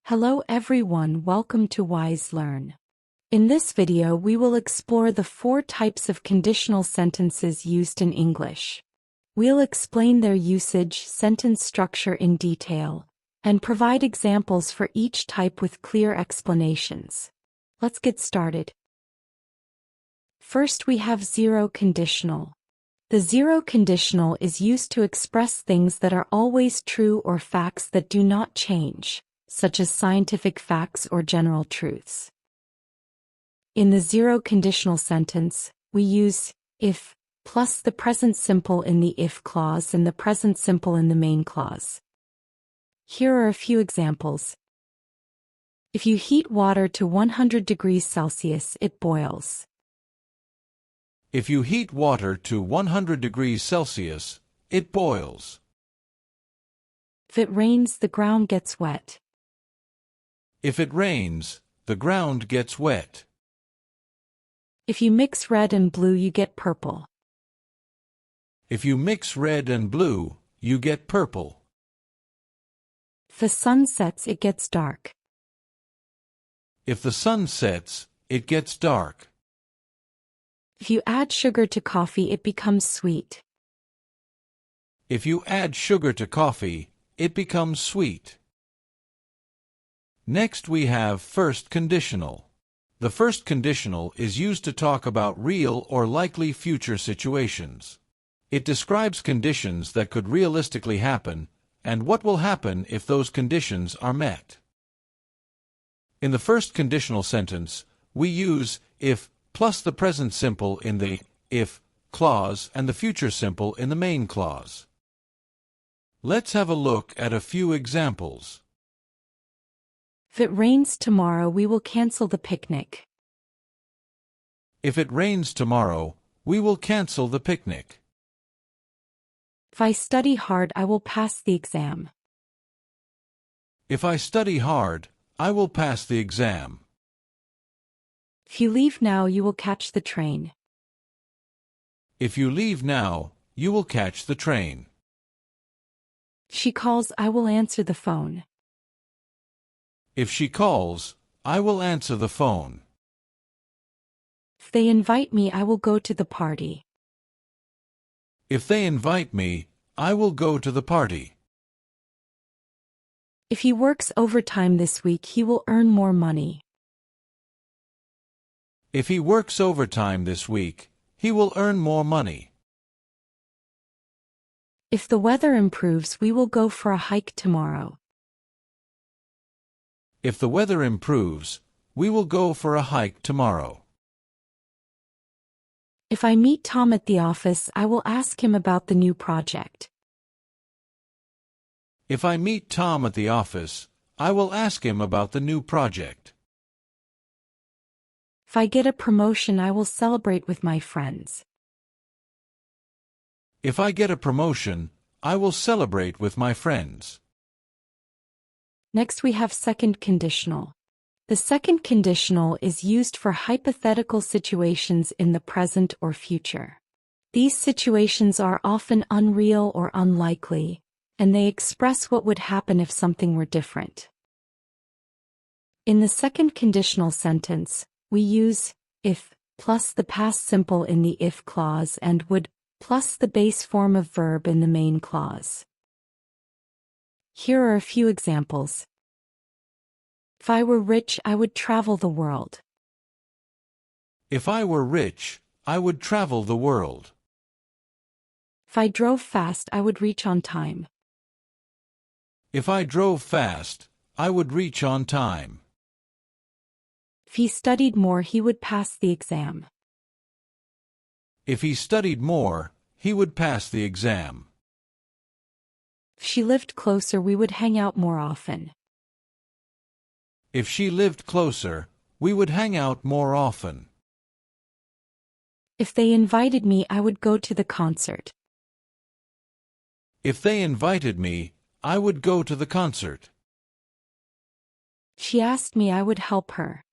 Hello everyone, welcome to Wise Learn. In this video we will explore the 4 types of conditional sentences used in English. We'll explain their usage, sentence structure in detail, and provide examples for each type with clear explanations. Let's get started. First we have zero conditional. The zero conditional is used to express things that are always true or facts that do not change, such as scientific facts or general truths. In the zero conditional sentence, we use if plus the present simple in the if clause and the present simple in the main clause. Here are a few examples. If you heat water to 100 degrees Celsius, it boils. If you heat water to 100 degrees Celsius, it boils. If it rains, the ground gets wet. If it rains, the ground gets wet. If you mix red and blue, you get purple. If you mix red and blue, you get purple. If the sun sets, it gets dark. If the sun sets, it gets dark. If you add sugar to coffee, it becomes sweet. If you add sugar to coffee, it becomes sweet. Next we have first conditional. The first conditional is used to talk about real or likely future situations. It describes conditions that could realistically happen, and what will happen if those conditions are met. In the first conditional sentence, we use if plus the present simple in the if clause and the future simple in the main clause. Let's have a look at a few examples. If it rains tomorrow, we will cancel the picnic. If it rains tomorrow, we will cancel the picnic. If I study hard, I will pass the exam. If I study hard, I will pass the exam. If you leave now, you will catch the train. If you leave now, you will catch the train. If she calls, I will answer the phone. If she calls, I will answer the phone. If they invite me, I will go to the party. If they invite me, I will go to the party. If he works overtime this week, he will earn more money. If he works overtime this week, he will earn more money. If the weather improves, we will go for a hike tomorrow. If the weather improves, we will go for a hike tomorrow. If I meet Tom at the office, I will ask him about the new project. If I meet Tom at the office, I will ask him about the new project. If I get a promotion, I will celebrate with my friends. If I get a promotion, I will celebrate with my friends. Next we have second conditional. The second conditional is used for hypothetical situations in the present or future. These situations are often unreal or unlikely, and they express what would happen if something were different. In the second conditional sentence, we use if plus the past simple in the if clause and would plus the base form of verb in the main clause. Here are a few examples. If I were rich, I would travel the world. If I were rich, I would travel the world. If I drove fast, I would reach on time. If I drove fast, I would reach on time. If he studied more, he would pass the exam. If he studied more, he would pass the exam. If she lived closer, we would hang out more often. If she lived closer, we would hang out more often. If they invited me, I would go to the concert. If they invited me, I would go to the concert. If she asked me, I would help her.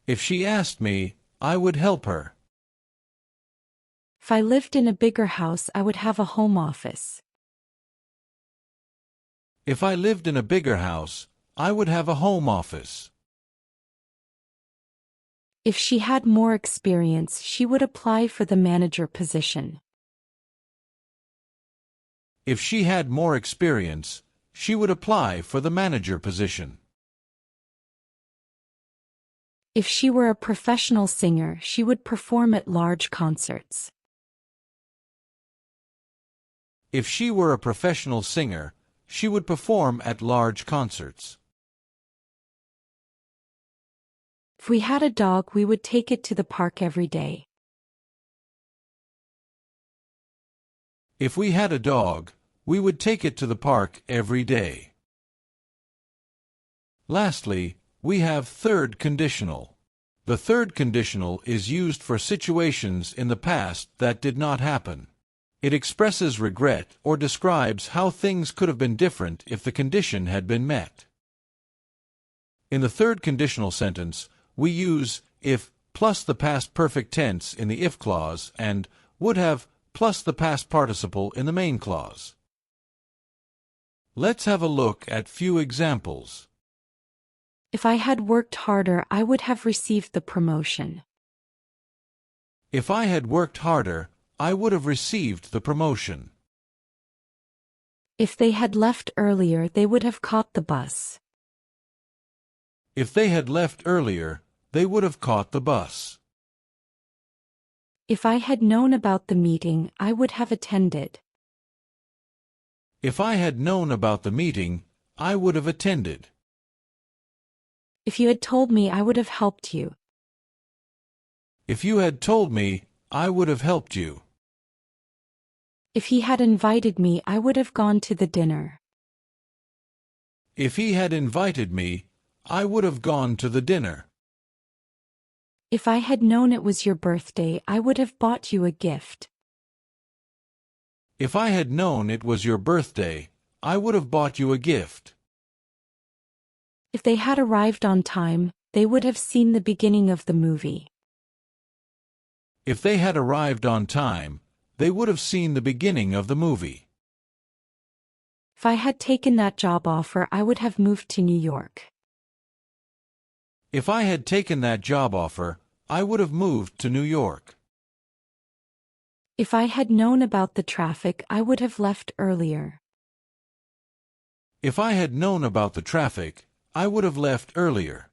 If she asked me, I would help her. If I lived in a bigger house, I would have a home office. If I lived in a bigger house, I would have a home office. If she had more experience, she would apply for the manager position. If she had more experience, she would apply for the manager position. If she were a professional singer, she would perform at large concerts. If she were a professional singer, she would perform at large concerts. If we had a dog, we would take it to the park every day. If we had a dog, we would take it to the park every day. Lastly, we have third conditional. The third conditional is used for situations in the past that did not happen. It expresses regret or describes how things could have been different if the condition had been met. In the third conditional sentence, we use if plus the past perfect tense in the if clause and would have plus the past participle in the main clause. Let's have a look at few examples. If I had worked harder, I would have received the promotion. If I had worked harder, I would have received the promotion. If they had left earlier, they would have caught the bus. If they had left earlier, they would have caught the bus. If I had known about the meeting, I would have attended. If I had known about the meeting, I would have attended. If you had told me, I would have helped you. If you had told me, I would have helped you. If he had invited me, I would have gone to the dinner. If he had invited me, I would have gone to the dinner. If I had known it was your birthday, I would have bought you a gift. If I had known it was your birthday, I would have bought you a gift. If they had arrived on time, they would have seen the beginning of the movie. If they had arrived on time, they would have seen the beginning of the movie. If I had taken that job offer, I would have moved to New York. If I had taken that job offer, I would have moved to New York. If I had known about the traffic, I would have left earlier. If I had known about the traffic, I would have left earlier.